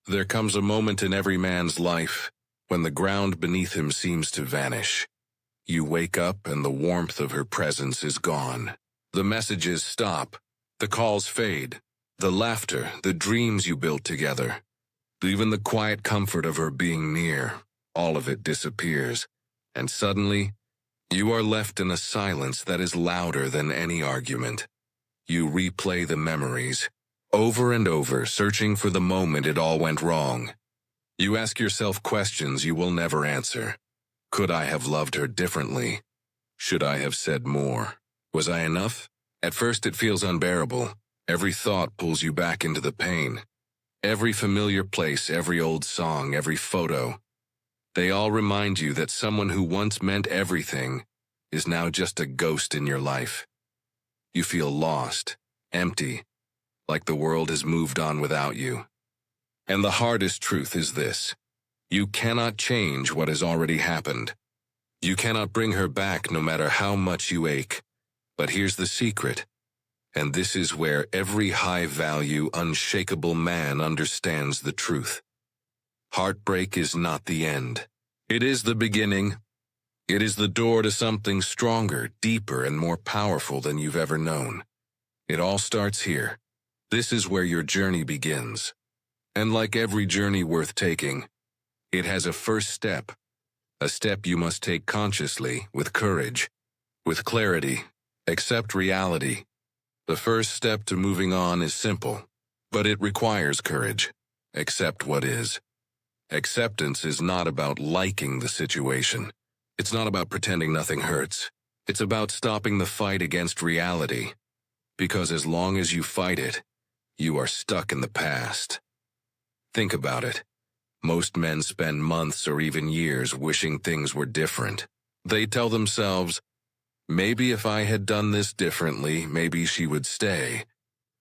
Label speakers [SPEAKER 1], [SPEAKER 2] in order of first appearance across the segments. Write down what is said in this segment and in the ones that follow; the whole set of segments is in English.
[SPEAKER 1] There comes a moment in every man's life when the ground beneath him seems to vanish. You wake up and the warmth of her presence is gone. The messages stop. The calls fade. The laughter, the dreams you built together. Even the quiet comfort of her being near, all of it disappears. And suddenly, you are left in a silence that is louder than any argument. You replay the memories, over and over, searching for the moment it all went wrong. You ask yourself questions you will never answer. Could I have loved her differently? Should I have said more? Was I enough? At first it feels unbearable. Every thought pulls you back into the pain. Every familiar place, every old song, every photo. They all remind you that someone who once meant everything is now just a ghost in your life. You feel lost, empty, like the world has moved on without you. And the hardest truth is this: you cannot change what has already happened. You cannot bring her back no matter how much you ache. But here's the secret, and this is where every high-value, unshakable man understands the truth. Heartbreak is not the end. It is the beginning. It is the door to something stronger, deeper, and more powerful than you've ever known. It all starts here. This is where your journey begins. And like every journey worth taking, it has a first step. A step you must take consciously, with courage, with clarity. Accept reality. The first step to moving on is simple, but it requires courage. Accept what is. Acceptance is not about liking the situation. It's not about pretending nothing hurts. It's about stopping the fight against reality. Because as long as you fight it, you are stuck in the past. Think about it. Most men spend months or even years wishing things were different. They tell themselves, maybe if I had done this differently, maybe she would stay.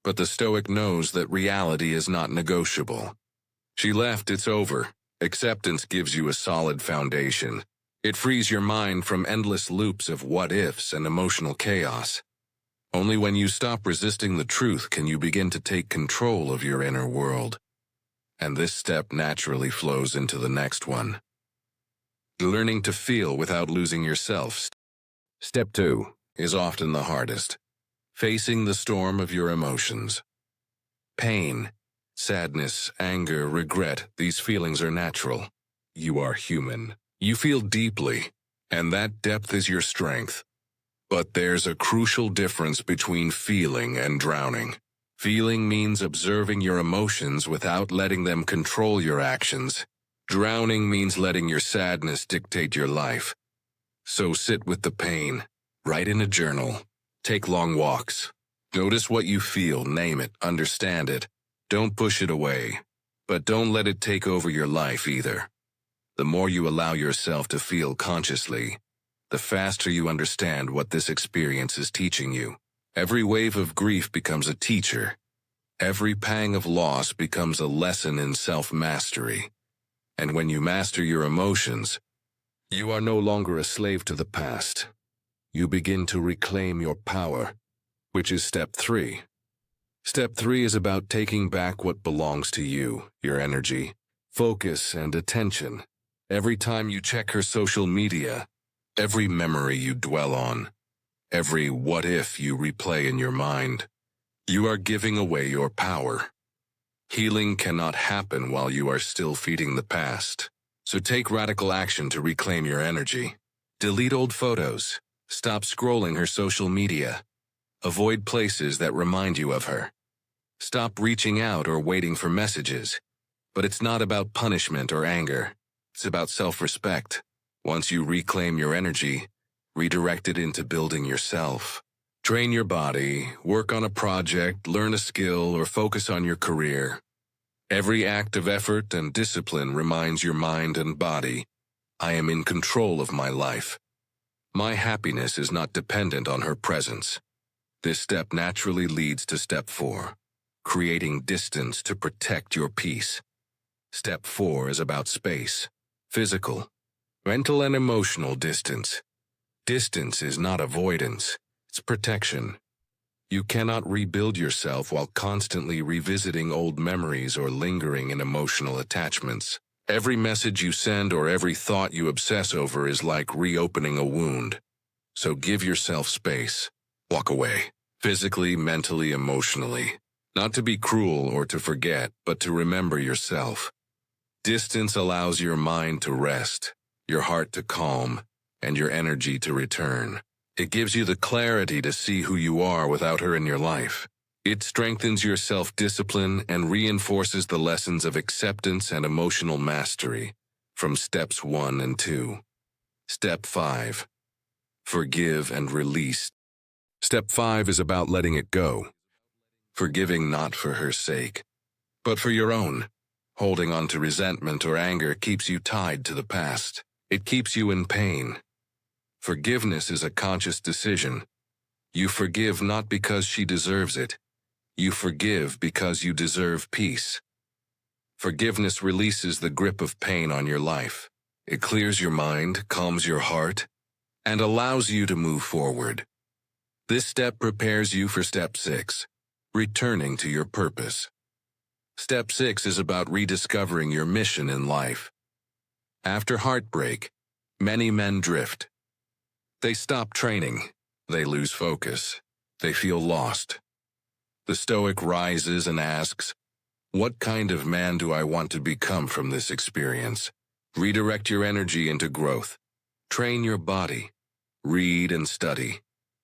[SPEAKER 1] But the Stoic knows that reality is not negotiable. She left, it's over. Acceptance gives you a solid foundation. It frees your mind from endless loops of what-ifs and emotional chaos. Only when you stop resisting the truth can you begin to take control of your inner world. And this step naturally flows into the next one. Learning to feel without losing yourself. Step 2 is often the hardest. Facing the storm of your emotions. Pain, sadness, anger, regret, these feelings are natural. You are human. You feel deeply, and that depth is your strength. But there's a crucial difference between feeling and drowning. Feeling means observing your emotions without letting them control your actions. Drowning means letting your sadness dictate your life. So sit with the pain. Write in a journal. Take long walks. Notice what you feel, name it, understand it. Don't push it away. But don't let it take over your life either. The more you allow yourself to feel consciously, the faster you understand what this experience is teaching you. Every wave of grief becomes a teacher. Every pang of loss becomes a lesson in self-mastery. And when you master your emotions, you are no longer a slave to the past. You begin to reclaim your power, which is step 3. Step 3 is about taking back what belongs to you, your energy, focus, and attention. Every time you check her social media, every memory you dwell on, every what-if you replay in your mind, you are giving away your power. Healing cannot happen while you are still feeding the past. So take radical action to reclaim your energy. Delete old photos. Stop scrolling her social media. Avoid places that remind you of her. Stop reaching out or waiting for messages. But it's not about punishment or anger. It's about self-respect. Once you reclaim your energy, redirect it into building yourself. Train your body, work on a project, learn a skill, or focus on your career. Every act of effort and discipline reminds your mind and body, I am in control of my life. My happiness is not dependent on her presence. This step naturally leads to step 4, creating distance to protect your peace. Step 4 is about space, physical, mental, and emotional distance. Distance is not avoidance, it's protection. You cannot rebuild yourself while constantly revisiting old memories or lingering in emotional attachments. Every message you send or every thought you obsess over is like reopening a wound. So give yourself space. Walk away. Physically, mentally, emotionally. Not to be cruel or to forget, but to remember yourself. Distance allows your mind to rest, your heart to calm, and your energy to return. It gives you the clarity to see who you are without her in your life. It strengthens your self-discipline and reinforces the lessons of acceptance and emotional mastery from steps 1 and 2. Step 5. Forgive and release. Step 5 is about letting it go. Forgiving not for her sake, but for your own. Holding on to resentment or anger keeps you tied to the past. It keeps you in pain. Forgiveness is a conscious decision. You forgive not because she deserves it. You forgive because you deserve peace. Forgiveness releases the grip of pain on your life. It clears your mind, calms your heart, and allows you to move forward. This step prepares you for step 6, returning to your purpose. Step 6 is about rediscovering your mission in life. After heartbreak, many men drift. They stop training. They lose focus. They feel lost. The Stoic rises and asks, "What kind of man do I want to become from this experience?" Redirect your energy into growth. Train your body. Read and study.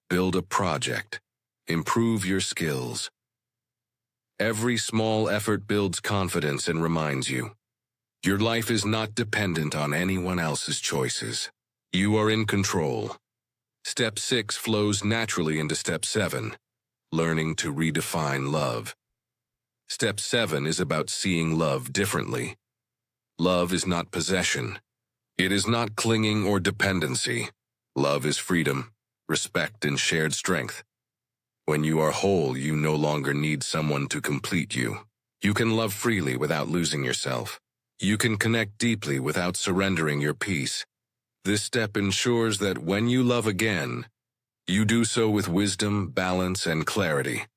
[SPEAKER 1] Build a project. Improve your skills. Every small effort builds confidence and reminds you, your life is not dependent on anyone else's choices. You are in control. Step 6 flows naturally into Step 7, learning to redefine love. Step 7 is about seeing love differently. Love is not possession. It is not clinging or dependency. Love is freedom, respect, and shared strength. When you are whole, you no longer need someone to complete you. You can love freely without losing yourself. You can connect deeply without surrendering your peace. This step ensures that when you love again, you do so with wisdom, balance, and clarity,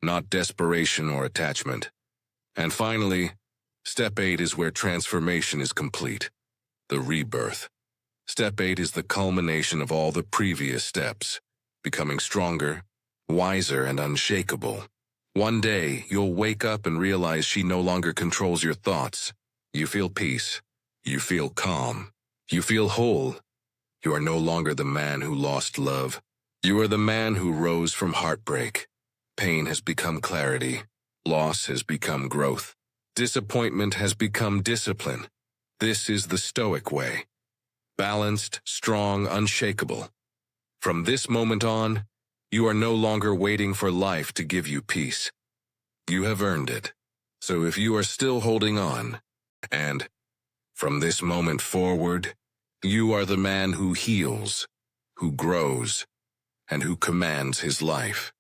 [SPEAKER 1] not desperation or attachment. And finally, Step 8 is where transformation is complete, the rebirth. Step 8 is the culmination of all the previous steps, becoming stronger, wiser, and unshakable. One day, you'll wake up and realize she no longer controls your thoughts. You feel peace. You feel calm. You feel whole. You are no longer the man who lost love. You are the man who rose from heartbreak. Pain has become clarity. Loss has become growth. Disappointment has become discipline. This is the Stoic way. Balanced, strong, unshakable. From this moment on, you are no longer waiting for life to give you peace. You have earned it. So if you are still holding on, and from this moment forward, you are the man who heals, who grows, and who commands his life.